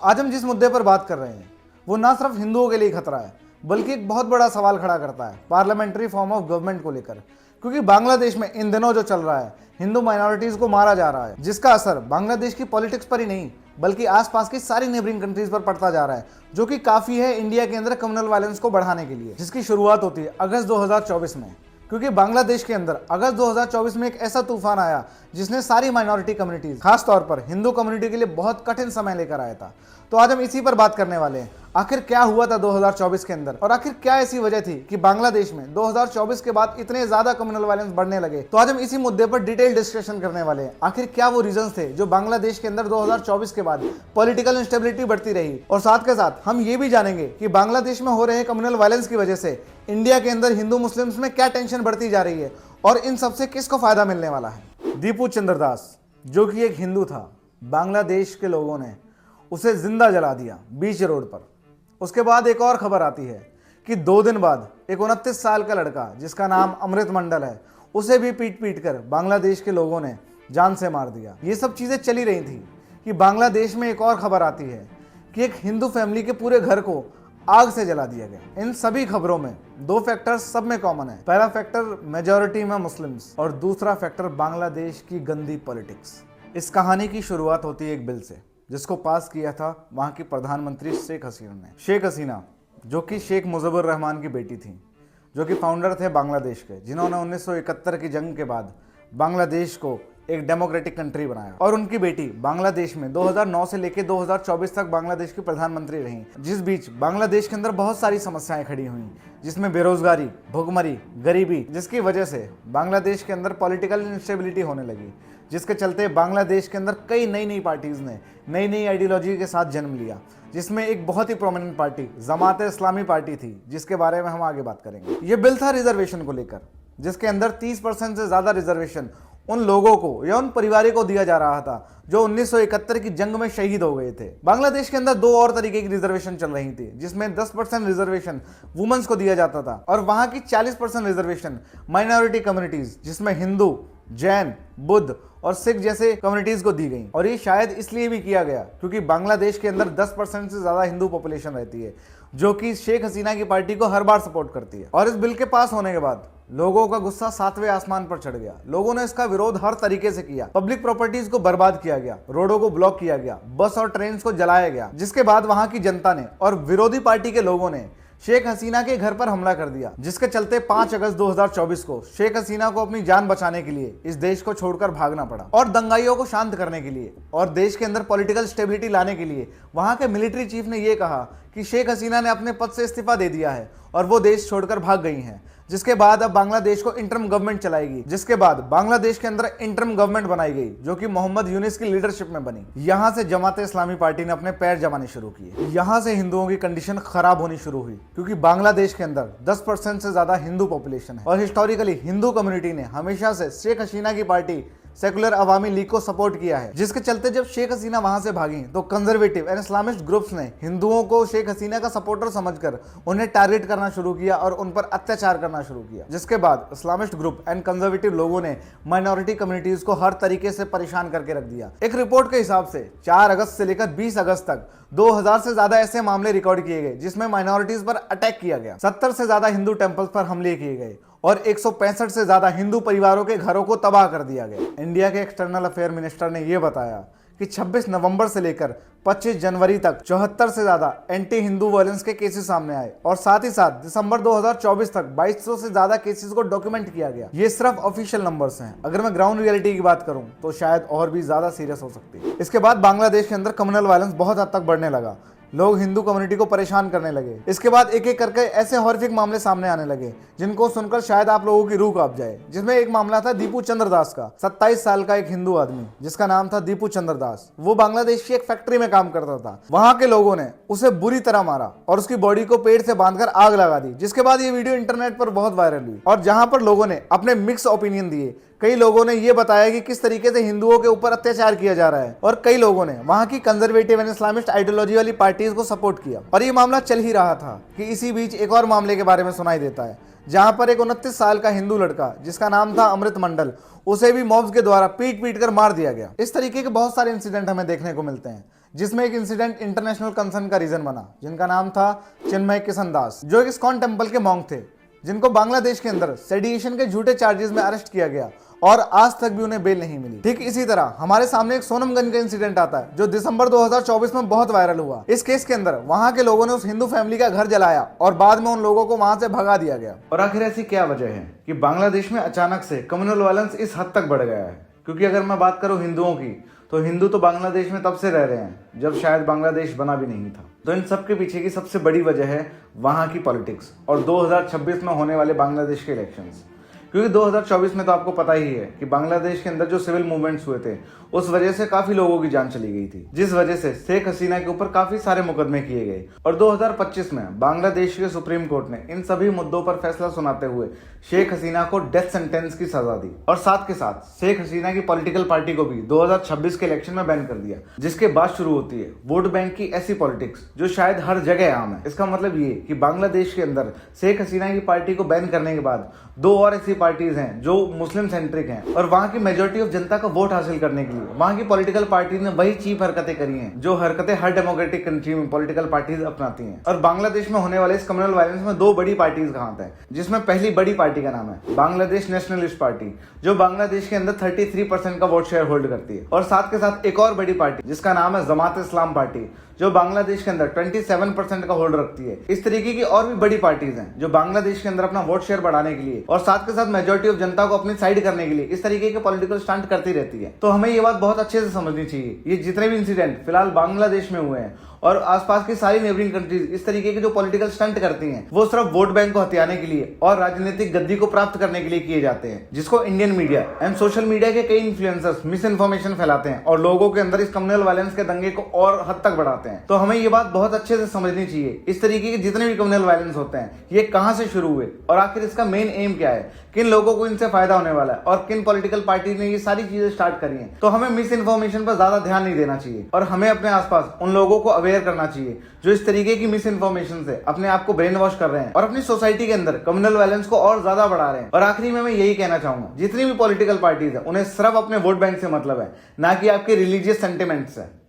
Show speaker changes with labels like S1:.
S1: आज हम जिस मुद्दे पर बात कर रहे हैं वो ना सिर्फ हिंदुओं के लिए खतरा है बल्कि एक बहुत बड़ा सवाल खड़ा करता है पार्लियामेंट्री फॉर्म ऑफ गवर्नमेंट को लेकर। क्योंकि बांग्लादेश में इन दिनों जो चल रहा है, हिंदू माइनॉरिटीज को मारा जा रहा है, जिसका असर बांग्लादेश की पॉलिटिक्स पर ही नहीं बल्कि आसपास की सारी नेबरिंग कंट्रीज पर पड़ता जा रहा है, जो कि काफी है इंडिया के अंदर कम्युनल वायलेंस को बढ़ाने के लिए, जिसकी शुरुआत होती है अगस्त 2024 में। क्योंकि बांग्लादेश के अंदर अगस्त 2024 में एक ऐसा तूफान आया जिसने सारी माइनॉरिटी कम्युनिटीज, खास तौर पर हिंदू कम्युनिटी के लिए बहुत कठिन समय लेकर आया था। तो आज हम इसी पर बात करने वाले हैं, आखिर क्या हुआ था 2024 के अंदर और आखिर क्या ऐसी वजह थी कि बांग्लादेश में 2024 के बाद इतने ज्यादा कम्युनल वायलेंस बढ़ने लगे। तो आज हम इसी मुद्दे पर डिटेल डिस्कशन करने वाले हैं, आखिर क्या वो रीजंस थे जो बांग्लादेश के अंदर 2024 के बाद पॉलिटिकल इंस्टेबिलिटी बढ़ती रही, और साथ के साथ हम ये भी जानेंगे कि बांग्लादेश में हो रहे कम्युनल वायलेंस की वजह से इंडिया के अंदर हिंदू मुस्लिम्स में क्या टेंशन बढ़ती जा रही है और इन सबसे किसको फायदा मिलने वाला है। दीपू चंद्र दास, जो कि एक हिंदू था, बांग्लादेश के लोगों ने उसे जिंदा जला दिया बीच रोड पर। उसके बाद एक और खबर आती है कि 2 दिन बाद एक 29 साल का लड़का जिसका नाम अमृत मंडल है, उसे भी पीट पीट कर बांग्लादेश के लोगों ने जान से मार दिया। ये सब चीज़ें चली रही थी कि बांग्लादेश में एक और खबर आती है कि एक हिंदू फैमिली के पूरे घर को आग से जला दिया गया। इन सभी खबरों में 2 फैक्टर्स सब में कॉमन है। पहला फैक्टर मेजॉरिटी में मुस्लिम्स और दूसरा फैक्टर बांग्लादेश की गंदी पॉलिटिक्स। इस कहानी की शुरुआत होती है एक बिल से जिसको पास किया था वहाँ की प्रधानमंत्री शेख हसीना ने। शेख हसीना जो कि शेख मुजीबुर रहमान की बेटी थी, जो कि फाउंडर थे बांग्लादेश के, जिन्होंने 1971 की जंग के बाद बांग्लादेश को एक डेमोक्रेटिक कंट्री बनाया, और उनकी बेटी बांग्लादेश में 2009 से लेकर 2024 तक बांग्लादेश की प्रधानमंत्री रही, जिस बीच बांग्लादेश के अंदर बहुत सारी समस्याएं खड़ी हुई, जिसमें बेरोजगारी, भुखमरी, गरीबी, जिसकी वजह से बांग्लादेश के अंदर पॉलिटिकल इंस्टेबिलिटी होने लगी, जिसके चलते बांग्लादेश के अंदर कई नई नई पार्टीज ने नई नई आइडियोलॉजी के साथ जन्म लिया, जिसमें एक बहुत ही prominent party Jamaat Islami party थी, जिसके बारे में हम आगे बात करेंगे। ये बिल था रिजर्वेशन को लेकर, जिसके अंदर 30% से ज्यादा रिजर्वेशन उन लोगों को या उन परिवारों को दिया जा रहा था जो 1971 की जंग में शहीद हो गए थे। बांग्लादेश के अंदर 2 और तरीके की रिजर्वेशन चल रही थी, जिसमें 10% रिजर्वेशन वुमेन्स को दिया जाता था और वहां की 40% रिजर्वेशन माइनॉरिटी कम्युनिटीज, जिसमें हिंदू, जैन, बुद्ध और सिख जैसे कम्युनिटीज को दी गई। और ये शायद इसलिए भी किया गया क्योंकि बांग्लादेश के अंदर 10% से ज्यादा हिंदू पॉपुलेशन रहती है, जो कि शेख हसीना की पार्टी को हर बार सपोर्ट करती है। और इस बिल के पास होने के बाद लोगों का गुस्सा 7वें आसमान पर चढ़ गया। लोगों ने इसका विरोध हर तरीके से किया। पब्लिक प्रॉपर्टीज को बर्बाद किया गया, रोडों को ब्लॉक किया गया, बस और ट्रेन को जलाया गया, जिसके बाद वहां की जनता ने और विरोधी पार्टी के लोगों ने शेख हसीना के घर पर हमला कर दिया, जिसके चलते 5 अगस्त 2024 को शेख हसीना को अपनी जान बचाने के लिए इस देश को छोड़कर भागना पड़ा। और दंगाइयों को शांत करने के लिए और देश के अंदर पॉलिटिकल स्टेबिलिटी लाने के लिए वहां के मिलिट्री चीफ ने यह कहा कि शेख हसीना ने अपने पद से इस्तीफा दे दिया है और वो देश छोड़कर भाग गई हैं। जिसके बाद अब बांग्लादेश को इंटरम गवर्नमेंट चलाएगी, जिसके बाद बांग्लादेश के अंदर इंटरम गवर्नमेंट बनाई गई, जो कि मोहम्मद यूनिस की लीडरशिप में बनी। यहां से जमात इस्लामी पार्टी ने अपने पैर जमाने शुरू किए। यहां से हिंदुओं की कंडीशन खराब होनी शुरू हुई, क्योंकि बांग्लादेश के अंदर 10% से ज्यादा हिंदू पॉपुलेशन है और हिस्टोरिकली हिंदू कम्युनिटी ने हमेशा से शेख हसीना की पार्टी सेकुलर अवामी लीग को सपोर्ट किया है। जिसके चलते जब शेख हसीना वहां से भागी तो कंजर्वेटिव एंड इस्लामिस्ट ग्रुप्स ने हिंदुओं को शेख हसीना का सपोर्टर समझकर उन्हें टारगेट करना शुरू किया और उन पर अत्याचार करना शुरू किया। जिसके बाद इस्लामिस्ट ग्रुप एंड कंजर्वेटिव लोगों ने माइनॉरिटी कम्युनिटीज को हर तरीके से परेशान करके रख दिया। एक रिपोर्ट के हिसाब से 4 अगस्त से लेकर 20 अगस्त तक 2000 से ज्यादा ऐसे मामले रिकॉर्ड किए गए जिसमें माइनॉरिटीज पर अटैक किया गया। 70 से ज्यादा हिंदू टेंपल्स पर हमले किए गए और 165 से ज्यादा हिंदू परिवारों के घरों को तबाह कर दिया गया। इंडिया के एक्सटर्नल अफेयर मिनिस्टर ने यह बताया कि 26 नवंबर से लेकर 25 जनवरी तक 74 से ज्यादा एंटी हिंदू वायलेंस के केसेस सामने आए और साथ ही साथ दिसंबर 2024 तक 2200 से ज्यादा केसेस को डॉक्यूमेंट किया गया। ये सिर्फ ऑफिशियल नंबर्स हैं। अगर मैं ग्राउंड रियलिटी की बात करूं तो शायद और भी ज्यादा सीरियस हो सकती है। इसके बाद बांग्लादेश के अंदर कम्युनल वायलेंस बहुत हद तक बढ़ने लगा। लोग हिंदू कम्युनिटी को परेशान करने लगे। इसके बाद एक एक करके ऐसे हॉरिफिक मामले सामने आने लगे जिनको सुनकर शायद आप लोगों की रूह कांप जाए। जिसमें एक मामला था दीपू चंद्र दास का, 27 साल का एक हिंदू आदमी जिसका नाम था दीपू चंद्र दास। वो बांग्लादेश की एक फैक्ट्री में काम करता था। वहां के लोगों ने उसे बुरी तरह मारा और उसकी बॉडी को पेड़ से बांधकर आग लगा दी, जिसके बाद ये वीडियो इंटरनेट पर बहुत वायरल हुई और जहां पर लोगों ने अपने मिक्स ओपिनियन दिए। कई लोगों ने यह बताया कि किस तरीके से हिंदुओं के ऊपर अत्याचार किया जा रहा है और कई लोगों ने वहां की कंजर्वेटिव एंड इस्लामिस्ट आइडियोलॉजी वाली पार्टीज को सपोर्ट किया। और ये मामला चल ही रहा था कि इसी बीच एक और मामले के बारे में सुनाई देता है, जहां पर एक 29 साल का हिंदू लड़का जिसका नाम था अमृत मंडल, उसे भी मॉब्स के द्वारा पीट पीट कर मार दिया गया। इस तरीके के बहुत सारे इंसिडेंट हमें देखने को मिलते हैं जिसमें एक इंसिडेंट इंटरनेशनल कंसर्न का रीजन बना, जिनका नाम था चिन्मय किशन दास, जो एक इस्कॉन टेम्पल के मॉन्क थे, जिनको बांग्लादेश के अंदर सेडिशन के झूठे चार्जेस में अरेस्ट किया गया और आज तक भी उन्हें बेल नहीं मिली। ठीक इसी तरह हमारे सामने एक सोनमगंज का इंसिडेंट आता है, जो दिसंबर 2024 में बहुत वायरल हुआ। इस केस के अंदर वहां के लोगों ने उस हिंदू फैमिली का घर जलाया और बाद में उन लोगों को वहां से भगा दिया गया। और आखिर ऐसी क्या वजह है कि बांग्लादेश में अचानक से कम्युनल वायलेंस इस हद तक बढ़ गया है? क्योंकि अगर मैं बात करूं हिंदुओं की, तो हिंदू तो बांग्लादेश में तब से रह रहे हैं जब शायद बांग्लादेश बना भी नहीं था। तो इन सब के पीछे की सबसे बड़ी वजह है वहां की पॉलिटिक्स और 2026 में होने वाले बांग्लादेश के इलेक्शंस। क्योंकि 2024 में तो आपको पता ही है कि बांग्लादेश के अंदर जो सिविल मूवमेंट्स हुए थे, उस वजह से काफी लोगों की जान चली गई थी, जिस वजह से शेख हसीना के ऊपर काफी सारे मुकदमे किए गए। और 2025 में बांग्लादेश के सुप्रीम कोर्ट ने इन सभी मुद्दों पर फैसला सुनाते हुए शेख हसीना को डेथ सेंटेंस की सजा दी और साथ के साथ शेख हसीना की पॉलिटिकल पार्टी को भी 2026 के इलेक्शन में बैन कर दिया। जिसके बाद शुरू होती है वोट बैंक की ऐसी पॉलिटिक्स जो शायद हर जगह आम है। इसका मतलब ये कि बांग्लादेश के अंदर शेख हसीना की पार्टी को बैन करने के बाद दो और ऐसी पार्टीज हैं जो मुस्लिम सेंट्रिक हैं और वहां की मेजोरिटी ऑफ जनता का वोट हासिल करने के लिए वहां की पॉलिटिकल पार्टी ने वही चीप हरकतें करी हैं जो हरकतें हर डेमोक्रेटिक कंट्री में पॉलिटिकल पार्टीज अपनाती हैं। और बांग्लादेश में होने वाले इस कम्युनल वायलेंस में दो बड़ी पार्टीज का हाथ है, जिसमें पहली बड़ी पार्टी का नाम है बांग्लादेश नेशनलिस्ट पार्टी, जो बांग्लादेश के अंदर 33% का वोट शेयर होल्ड करती है। और साथ के साथ एक और बड़ी पार्टी जिसका नाम है जमात इस्लाम पार्टी, जो बांग्लादेश के अंदर 27% का होल्ड रखती है। इस तरीके की और भी बड़ी पार्टीज हैं जो बांग्लादेश के अंदर अपना वोट शेयर बढ़ाने के लिए और साथ के साथ मेजोरिटी ऑफ जनता को अपनी साइड करने के लिए इस तरीके के पॉलिटिकल स्टंट करती रहती है। तो हमें ये बात बहुत अच्छे से समझनी चाहिए। ये जितने भी इंसिडेंट फिलहाल बांग्लादेश में हुए हैं और आसपास की सारी नेबरिंग कंट्रीज इस तरीके के जो पॉलिटिकल स्टंट करती हैं, वो सिर्फ वोट बैंक को हथियाने के लिए और राजनीतिक गद्दी को प्राप्त करने के लिए किए जाते हैं, जिसको Indian media and social media के कई इन्फ्लुएंसर्स मिस इन्फॉर्मेशन फैलाते हैं और लोगों के अंदर इस कम्युनल वायलेंस के दंगे को और हद तक बढ़ाते हैं। तो हमें ये बात बहुत अच्छे से समझनी चाहिए, इस तरीके के जितने भी कम्युनल वायलेंस होते हैं ये कहां से शुरू हुए और आखिर इसका मेन एम क्या है, किन लोगों को इनसे फायदा होने वाला है और किन पॉलिटिकल पार्टी ने ये सारी चीजें स्टार्ट करी हैं। तो हमें मिस इन्फॉर्मेशन पर ज्यादा ध्यान नहीं देना चाहिए और हमें अपने आसपास उन लोगों को अवेयर करना चाहिए जो इस तरीके की मिस इन्फॉर्मेशन से अपने आप को ब्रेन वॉश कर रहे हैं और अपनी सोसाइटी के अंदर कम्युनल वायलेंस को और ज्यादा बढ़ा रहे हैं। और आखिरी में मैं यही कहना चाहूंगा, जितनी भी पॉलिटिकल पार्टीज है उन्हें सिर्फ अपने वोट बैंक से मतलब है, ना कि आपके रिलीजियस सेंटिमेंट्स है।